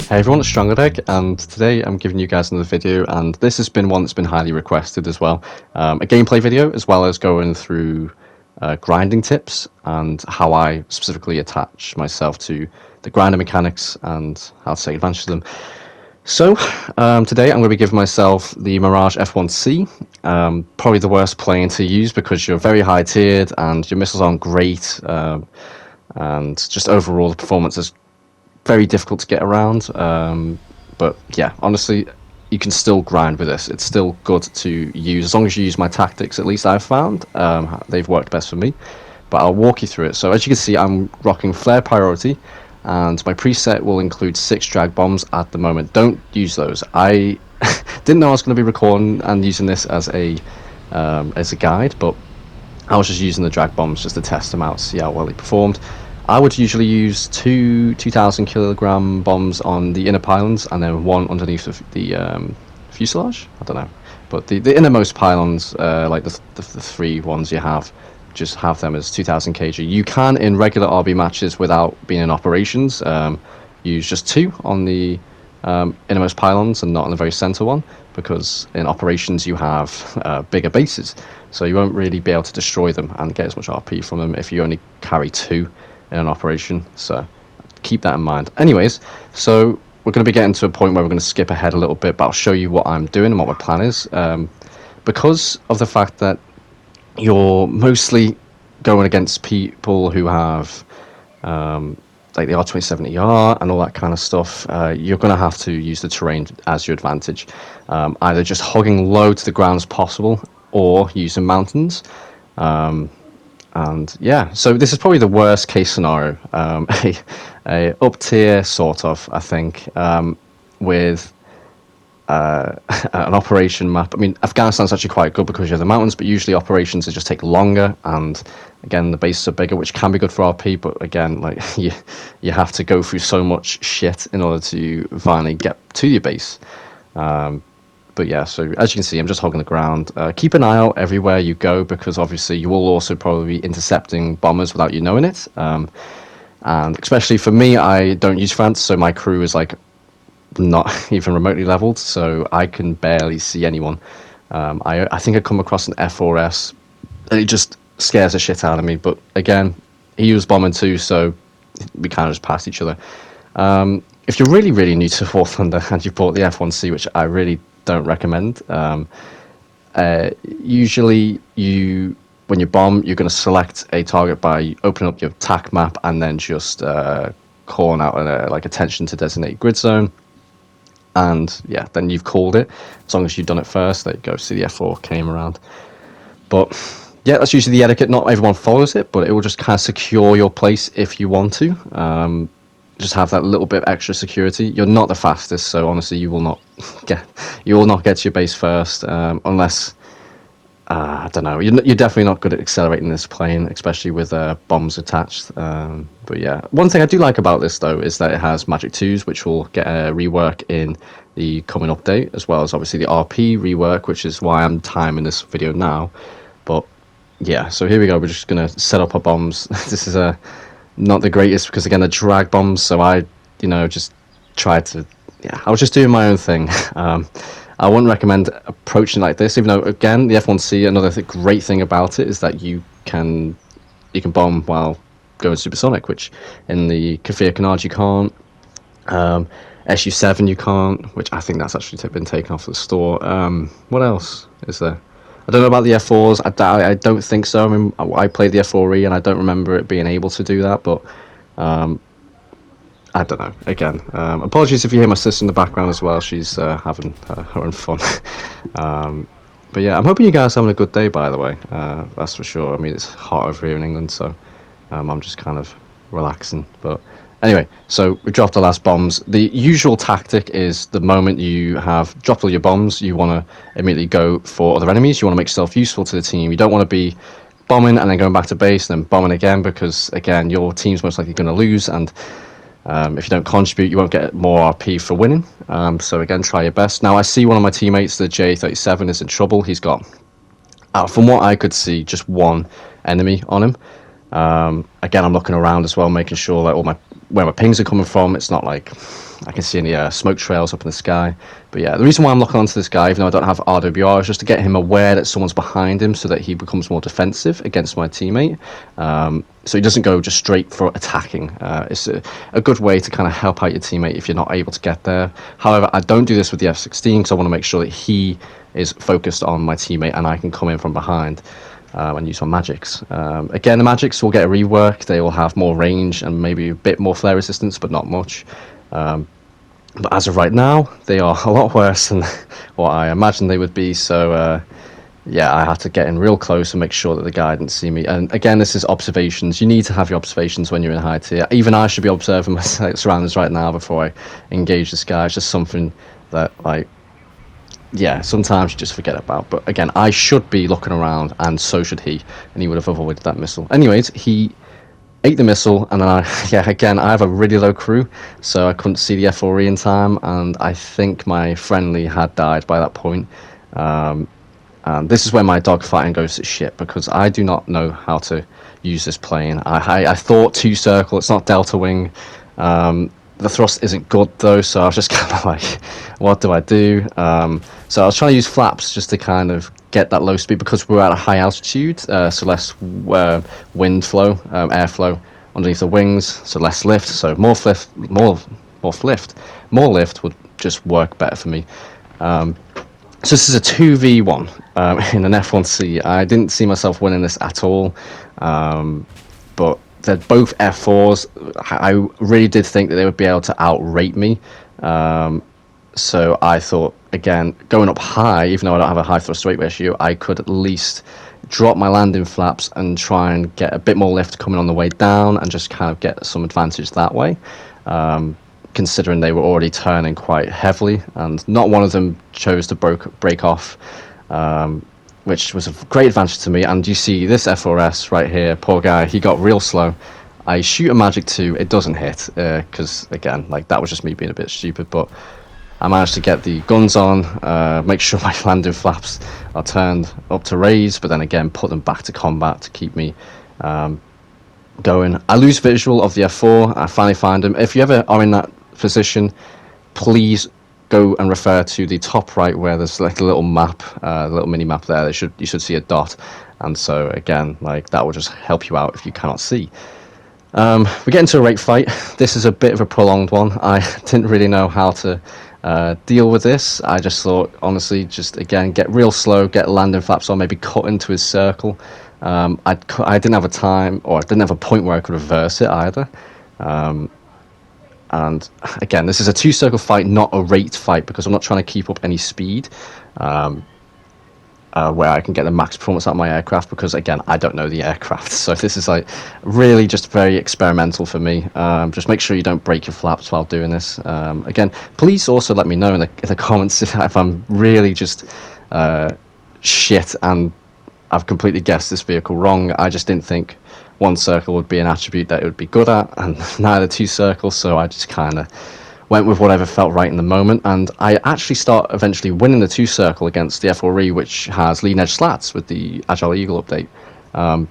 Hey everyone, it's Stronger, and today I'm giving you guys another video, and this has been one that's been highly requested as well. A gameplay video, as well as going through grinding tips and how I specifically attach myself to the grinding mechanics and how to take advantage of them. So, today I'm going to be giving myself the Mirage F1C, probably the worst plane to use because you're very high tiered and your missiles aren't great, and just overall the performance is very difficult to get around. But yeah, honestly, you can still grind with this. It's still good to use as long as you use my tactics. At least I've found they've worked best for me. But I'll walk you through it. So as you can see, I'm rocking flare priority, and my preset will include 6 drag bombs at the moment. Don't use those. I didn't know I was going to be recording and using this as a guide, but I was just using the drag bombs just to test them out, see how well they performed. I would usually use 2,000 kilogram bombs on the inner pylons and then one underneath the fuselage. I don't know, but the innermost pylons, like the 3 ones you have, just have them as 2,000 kg. You can, in regular RB matches without being in operations, use just 2 on the innermost pylons and not on the very center one, because in operations you have bigger bases, so you won't really be able to destroy them and get as much RP from them if you only carry 2 in an operation. So keep that in mind. Anyways, so we're going to be getting to a point where we're going to skip ahead a little bit, but I'll show you what I'm doing and what my plan is. Because of the fact that you're mostly going against people who have like the R27ER and all that kind of stuff, you're going to have to use the terrain as your advantage. Either just hugging low to the ground as possible or using mountains. And yeah, so this is probably the worst case scenario, a up tier sort of, I think, with an operation map. I mean, Afghanistan's actually quite good because you have the mountains, but usually operations just take longer, and again, the bases are bigger, which can be good for RP, but again, like you have to go through so much shit in order to finally get to your base. But yeah, so as you can see, I'm just hogging the ground. Keep an eye out everywhere you go, because obviously you will also probably be intercepting bombers without you knowing it. And especially for me, I don't use France, so my crew is like not even remotely leveled, so I can barely see anyone. I think I come across an F4S, and it just scares the shit out of me. But again, he was bombing too, so we kind of just passed each other. If you're really, really new to War Thunder and you bought the F1C, which I really don't recommend, usually when you bomb, you're going to select a target by opening up your TAC map and then just calling out like attention to designated grid zone, and yeah, then you've called it. As long as you've done it first, there you go. See, the F4 came around. But yeah, that's usually the etiquette. Not everyone follows it, but it will just kind of secure your place if you want to. Just have that little bit of extra security. You're not the fastest, so honestly, you will not get to your base first, unless I don't know. You're definitely not good at accelerating this plane, especially with bombs attached. But yeah, one thing I do like about this though is that it has Magic 2s, which will get a rework in the coming update, as well as obviously the RP rework, which is why I'm timing this video now. But yeah, so here we go. We're just gonna set up our bombs. This is not the greatest because again, the drag bombs. So I, just tried to. Yeah, I was just doing my own thing. I wouldn't recommend approaching like this, even though again, the F1C. Another great thing about it is that you can bomb while going supersonic, which in the Kafir Kanaj you can't. SU7 you can't, which I think that's actually been taken off the store. What else is there? I don't know about the F4s. I don't think so. I mean, I played the F4E and I don't remember it being able to do that, but I don't know. Again, apologies if you hear my sister in the background as well. She's having her own fun. But yeah, I'm hoping you guys are having a good day, by the way. That's for sure. I mean, it's hot over here in England, so I'm just kind of relaxing. But anyway, so we dropped the last bombs. The usual tactic is the moment you have dropped all your bombs, you want to immediately go for other enemies. You want to make yourself useful to the team. You don't want to be bombing and then going back to base and then bombing again, because again, your team's most likely going to lose, and if you don't contribute, you won't get more RP for winning. So again, try your best. Now I see one of my teammates, the J37, is in trouble. He's got, from what I could see, just one enemy on him. Again, I'm looking around as well, making sure that all my where my pings are coming from. It's not like I can see any smoke trails up in the sky. But yeah, the reason why I'm locking onto this guy, even though I don't have RWR, is just to get him aware that someone's behind him so that he becomes more defensive against my teammate. So he doesn't go just straight for attacking. It's a good way to kind of help out your teammate if you're not able to get there. However, I don't do this with the F-16 because I want to make sure that he is focused on my teammate and I can come in from behind. And use my magics. Again, the magics will get a rework. They will have more range and maybe a bit more flare resistance, but not much. But as of right now, they are a lot worse than what I imagined they would be. So yeah, I had to get in real close and make sure that the guy didn't see me. And again, this is observations. You need to have your observations when you're in high tier. Even I should be observing my surroundings right now before I engage this guy. It's just something that, like, yeah, sometimes you just forget about. But again, I should be looking around, and so should he, and he would have avoided that missile. Anyways, he ate the missile, and then again, I have a really low crew, so I couldn't see the F4E in time, and I think my friendly had died by that point. And this is where my dogfighting goes to shit, because I do not know how to use this plane. I thought 2 circle, it's not delta wing. The thrust isn't good though, so I was just kind of like, what do I do? So I was trying to use flaps just to kind of get that low speed, because we're at a high altitude, so less wind flow, airflow underneath the wings, so less lift. So more lift would just work better for me. So this is a 2v1 in an F1C. I didn't see myself winning this at all, but they're both F4s. I really did think that they would be able to outrate me. So I thought, again, going up high, even though I don't have a high thrust to weight ratio, I could at least drop my landing flaps and try and get a bit more lift coming on the way down and just kind of get some advantage that way. Considering they were already turning quite heavily, and not one of them chose to break off, which was a great advantage to me. And you see this F4S right here, poor guy, he got real slow. I shoot a Magic 2, it doesn't hit, because again, like, that was just me being a bit stupid, but I managed to get the guns on, make sure my landing flaps are turned up to raise, but then again put them back to combat to keep me going. I lose visual of the F4, I finally find him. If you ever are in that position, please go and refer to the top right where there's like a little map, a little mini map there. You should see a dot, and so again, like, that will just help you out if you cannot see. We get into a rake fight. This is a bit of a prolonged one. I didn't really know how to deal with this. I just thought, honestly, just again get real slow, get landing flaps on, maybe cut into his circle. I didn't have a time, or I didn't have a point where I could reverse it either. And again, this is a 2-circle fight, not a rate fight, because I'm not trying to keep up any speed where I can get the max performance out of my aircraft, because again, I don't know the aircraft. So this is like really just very experimental for me. Just make sure you don't break your flaps while doing this. Again, please also let me know in the comments if I'm really just shit and I've completely guessed this vehicle wrong. I just didn't think 1 circle would be an attribute that it would be good at, and neither 2 circles, so I just kind of went with whatever felt right in the moment, and I actually start eventually winning the 2 circle against the F4E, which has leading edge slats with the Agile Eagle update. And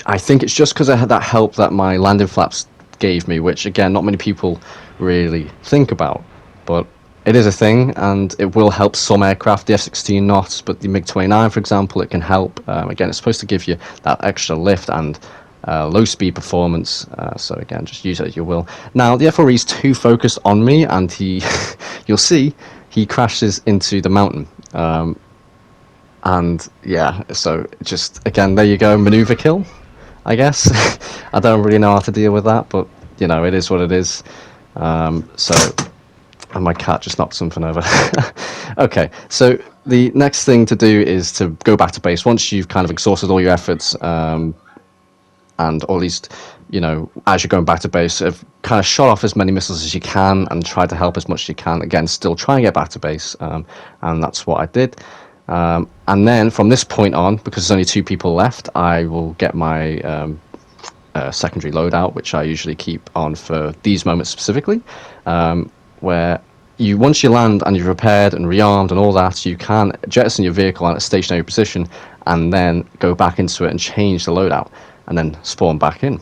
I think it's just because I had that help that my landing flaps gave me, which again, not many people really think about, but it is a thing, and it will help some aircraft, the F-16 not, but the MiG-29, for example, it can help. Again, it's supposed to give you that extra lift and low speed performance, so again, just use it as you will. Now, the F4E is too focused on me, and you'll see, he crashes into the mountain. And yeah, so just, again, there you go, maneuver kill, I guess. I don't really know how to deal with that, but, you know, it is what it is. And my cat just knocked something over. Okay, so the next thing to do is to go back to base. Once you've kind of exhausted all your efforts, and or at least, you know, as you're going back to base, have kind of shot off as many missiles as you can and try to help as much as you can. Again, still try and get back to base, and that's what I did. And then from this point on, because there's only 2 people left, I will get my secondary loadout, which I usually keep on for these moments specifically. Where once you land and you've repaired and rearmed and all that, you can jettison your vehicle at a stationary position and then go back into it and change the loadout and then spawn back in.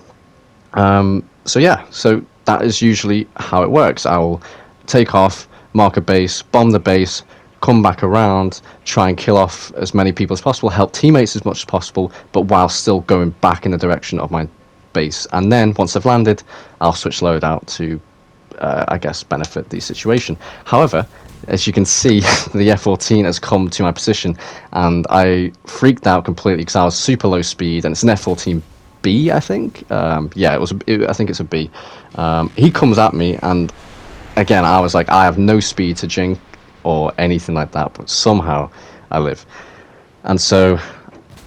So yeah, so that is usually how it works. I will take off, mark a base, bomb the base, come back around, try and kill off as many people as possible, help teammates as much as possible, but while still going back in the direction of my base. And then once I've landed, I'll switch loadout to, I guess, benefit the situation. However, as you can see, the F-14 has come to my position, and I freaked out completely because I was super low speed, and it's an F-14B, I think. Yeah, I think it's a B. He comes at me, and again, I was like, I have no speed to jink or anything like that, but somehow I live. And so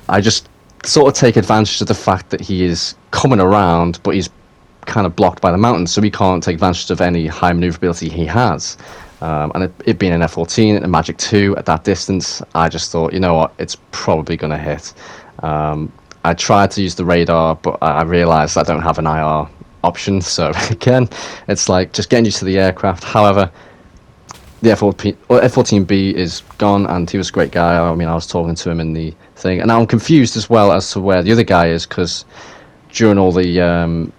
I just sort of take advantage of the fact that he is coming around, but he's kind of blocked by the mountains, so he can't take advantage of any high maneuverability he has. And it being an F-14 and a Magic 2 at that distance, I just thought, you know what, it's probably going to hit. I tried to use the radar, but I realized I don't have an IR option, so again, it's like just getting used to the aircraft. However, the F-14B is gone, and he was a great guy. I mean, I was talking to him in the thing, and now I'm confused as well as to where the other guy is, because during all the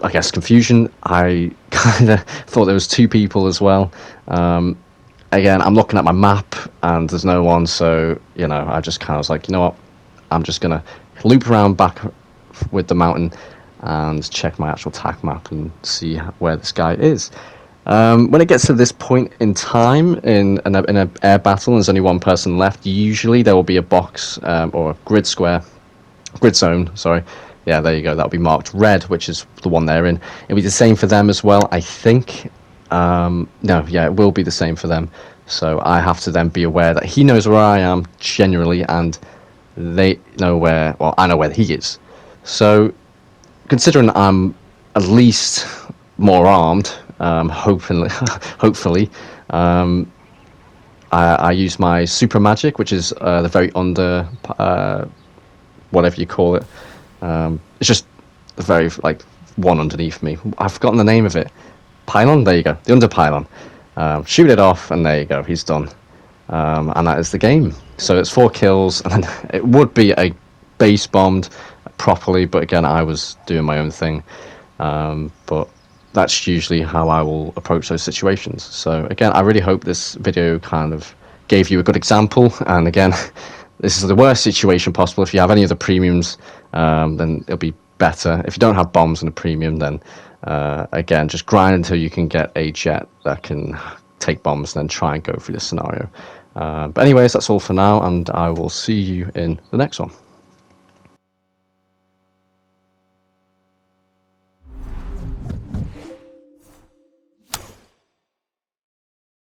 I guess confusion, I kind of thought there was two people as well. Again, I'm looking at my map and there's no one, so you know, I just kind of was like, you know what, I'm just gonna loop around back with the mountain and check my actual tac map and see where this guy is. When it gets to this point in time in an air battle and there's only one person left, usually there will be a box or a grid zone, sorry. Yeah, there you go. That'll be marked red, which is the one they're in. It'll be the same for them as well, I think. No, yeah, it will be the same for them. So I have to then be aware that he knows where I am generally, and they know where, well, I know where he is. So considering I'm at least more armed, hopefully, I use my super magic, which is the very under, whatever you call it. It's just the very, like, one underneath me. I've forgotten the name of it. Pylon? There you go. The under pylon. Shoot it off, and there you go. He's done. And that is the game. So it's 4 kills, and then it would be a base bombed properly, but again, I was doing my own thing. But that's usually how I will approach those situations. So again, I really hope this video kind of gave you a good example. And again, this is the worst situation possible. If you have any of the premiums, then it'll be better. If you don't have bombs and a premium, then again, just grind until you can get a jet that can take bombs, and then try and go through this scenario. But anyways, that's all for now, and I will see you in the next one.